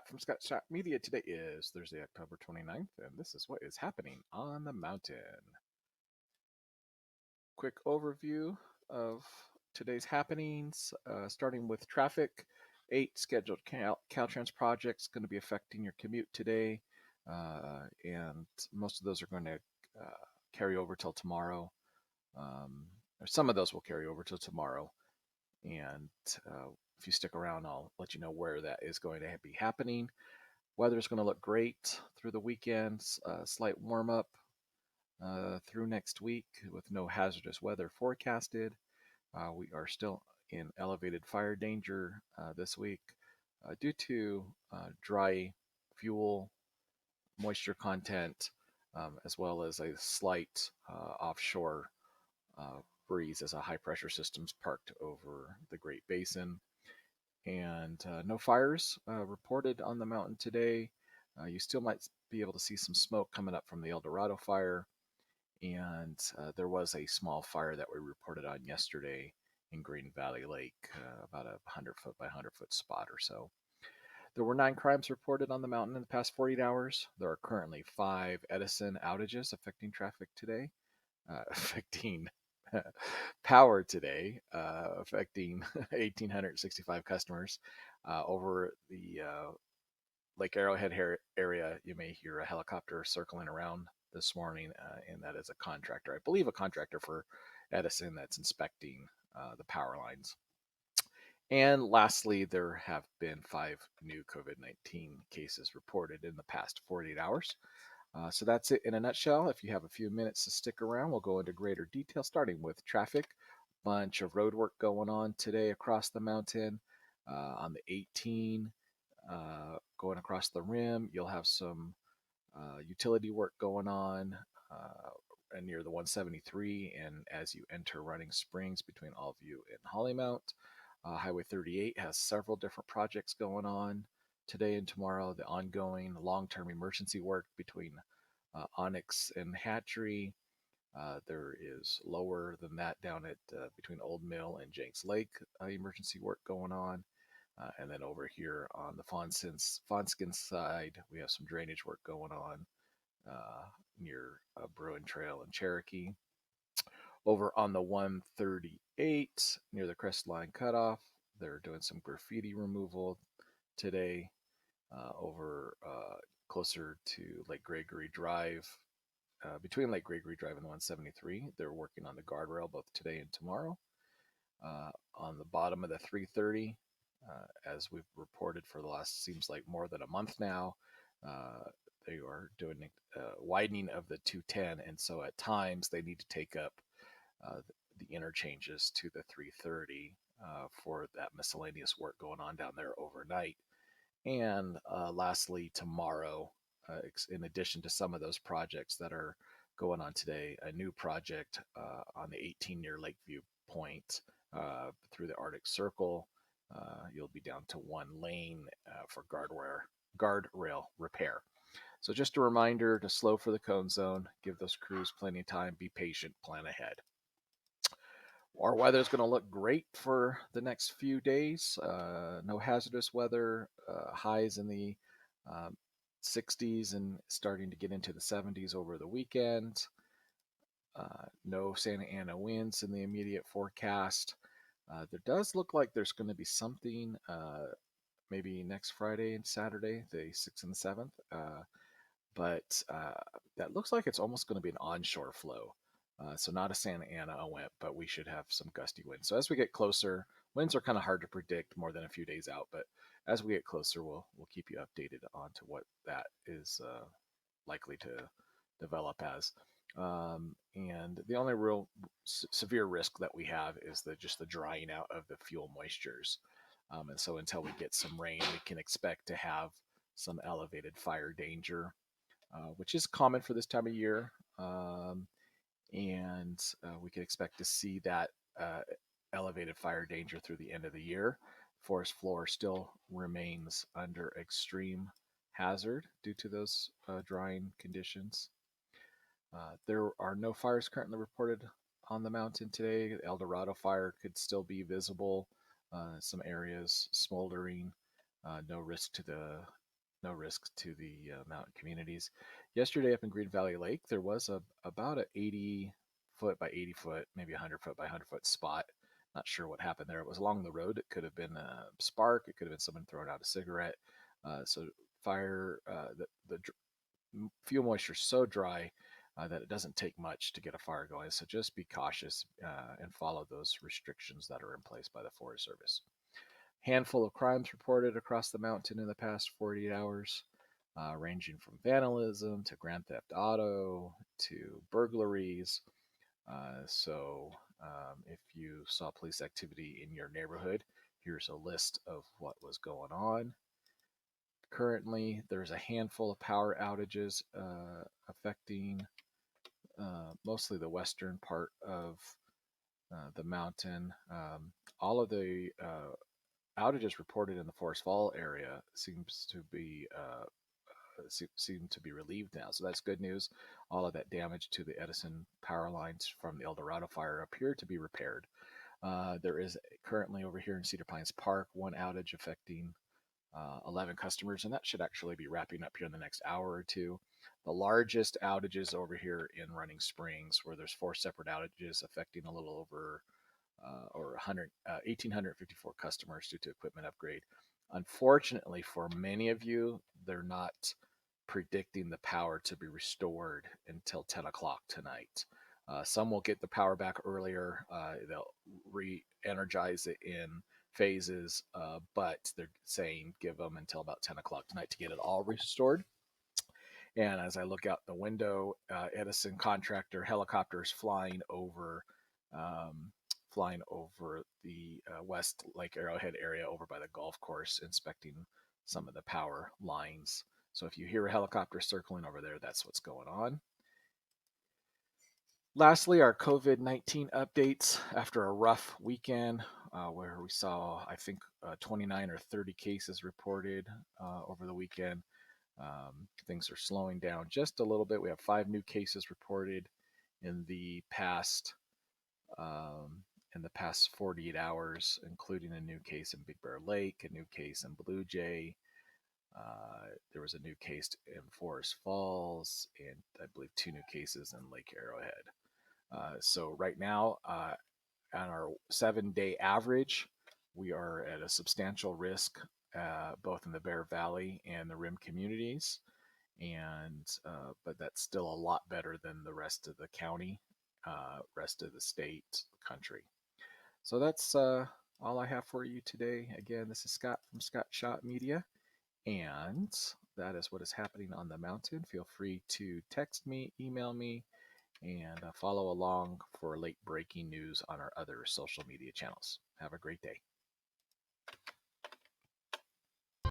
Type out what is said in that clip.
from Scott Shot Media. Today is Thursday, October 29th, and this is what is happening on the mountain. Quick overview of today's happenings, starting with traffic. 8 scheduled Caltrans projects going to be affecting your commute today, and most of those are going to carry over till tomorrow. Or some of those will carry over till tomorrow, and if you stick around, I'll let you know where that is going to be happening. Weather's going to look great through the weekends. Slight warm up through next week with no hazardous weather forecasted. We are still in elevated fire danger this week due to dry fuel, moisture content, as well as a slight offshore breeze as a high pressure system's parked over the Great Basin. And no fires reported on the mountain today. You still might be able to see some smoke coming up from the Eldorado Fire, and there was a small fire that we reported on yesterday in Green Valley Lake, about a 100-foot by 100-foot spot or so. There were 9 crimes reported on the mountain in the past 48 hours. There are currently 5 Edison outages affecting traffic today, affecting power today, affecting 1,865 customers. Over the Lake Arrowhead area, you may hear a helicopter circling around this morning, and that is a contractor, I believe a contractor for Edison that's inspecting the power lines. And lastly, there have been 5 new COVID-19 cases reported in the past 48 hours. So that's it in a nutshell. If you have a few minutes to stick around, we'll go into greater detail, starting with traffic. Bunch of road work going on today across the mountain on the 18, going across the rim. You'll have some utility work going on near the 173, and as you enter Running Springs between Allview and Hollymount. Highway 38 has several different projects going on today and tomorrow. The ongoing long-term emergency work between Onyx and Hatchery. There is lower than that down at between Old Mill and Jenks Lake emergency work going on. And then over here on the Fonskin side, we have some drainage work going on near Bruin Trail and Cherokee. Over on the 138 near the Crestline Cutoff, they're doing some graffiti removal today. Over closer to Lake Gregory Drive, between Lake Gregory Drive and the 173, they're working on the guardrail both today and tomorrow. On the bottom of the 330, as we've reported for the last seems like more than a month now, they are doing widening of the 210, and so at times they need to take up the interchanges to the 330 for that miscellaneous work going on down there overnight. And lastly, tomorrow, in addition to some of those projects that are going on today, a new project on the 18 near Lakeview Point through the Arctic Circle. You'll be down to 1 lane for guardrail repair. So just a reminder to slow for the cone zone, give those crews plenty of time, be patient, plan ahead. Our weather is going to look great for the next few days. No hazardous weather, highs in the 60s and starting to get into the 70s over the weekend. No Santa Ana winds in the immediate forecast. There does look like there's going to be something maybe next Friday and Saturday, the 6th and the 7th. But that looks like it's almost going to be an onshore flow. So not a Santa Ana event, but we should have some gusty winds. So as we get closer, winds are kind of hard to predict more than a few days out, but as we get closer, we'll keep you updated on to what that is likely to develop as. And the only real severe risk that we have is just the drying out of the fuel moistures. And so until we get some rain, we can expect to have some elevated fire danger, which is common for this time of year. And we can expect to see that elevated fire danger through the end of the year. Forest floor still remains under extreme hazard due to those drying conditions. There are no fires currently reported on the mountain today. The Eldorado Fire could still be visible. Some areas smoldering. No risk to the no risk to the mountain communities. Yesterday up in Green Valley Lake, there was about a 80-foot by 80-foot, maybe 100-foot by 100-foot spot. Not sure what happened there. It was along the road. It could have been a spark. It could have been someone throwing out a cigarette. So fire, the fuel moisture is so dry that it doesn't take much to get a fire going. So just be cautious and follow those restrictions that are in place by the Forest Service. Handful of crimes reported across the mountain in the past 48 hours, ranging from vandalism to grand theft auto to burglaries. If you saw police activity in your neighborhood, here's a list of what was going on. Currently, there's a handful of power outages affecting mostly the western part of the mountain. All of the outages reported in the Forest Fall area seem to be relieved now. So that's good news. All of that damage to the Edison power lines from the Eldorado Fire appear to be repaired. There is currently over here in Cedar Pines Park one outage affecting 11 customers, and that should actually be wrapping up here in the next hour or two. The largest outages over here in Running Springs, where there's 4 separate outages affecting a little over 1,854 customers due to equipment upgrade. Unfortunately, for many of you, they're not predicting the power to be restored until 10 o'clock tonight. Some will get the power back earlier. They'll re-energize it in phases, but they're saying give them until about 10 o'clock tonight to get it all restored. And as I look out the window, Edison contractor helicopters flying over the West Lake Arrowhead area over by the golf course, inspecting some of the power lines. So if you hear a helicopter circling over there, that's what's going on. Lastly, our COVID-19 updates after a rough weekend where we saw, I think, 29 or 30 cases reported over the weekend. Things are slowing down just a little bit. We have 5 new cases reported in the past 48 hours, including a new case in Big Bear Lake, a new case in Blue Jay. There was a new case in Forest Falls, and I believe 2 new cases in Lake Arrowhead. So right now, on our 7-day average, we are at a substantial risk, both in the Bear Valley and the rim communities. But that's still a lot better than the rest of the county, rest of the state, country. So that's all I have for you today. Again, this is Scott from Scott Shot Media, and that is what is happening on the mountain. Feel free to text me, email me, and follow along for late breaking news on our other social media channels. Have a great day.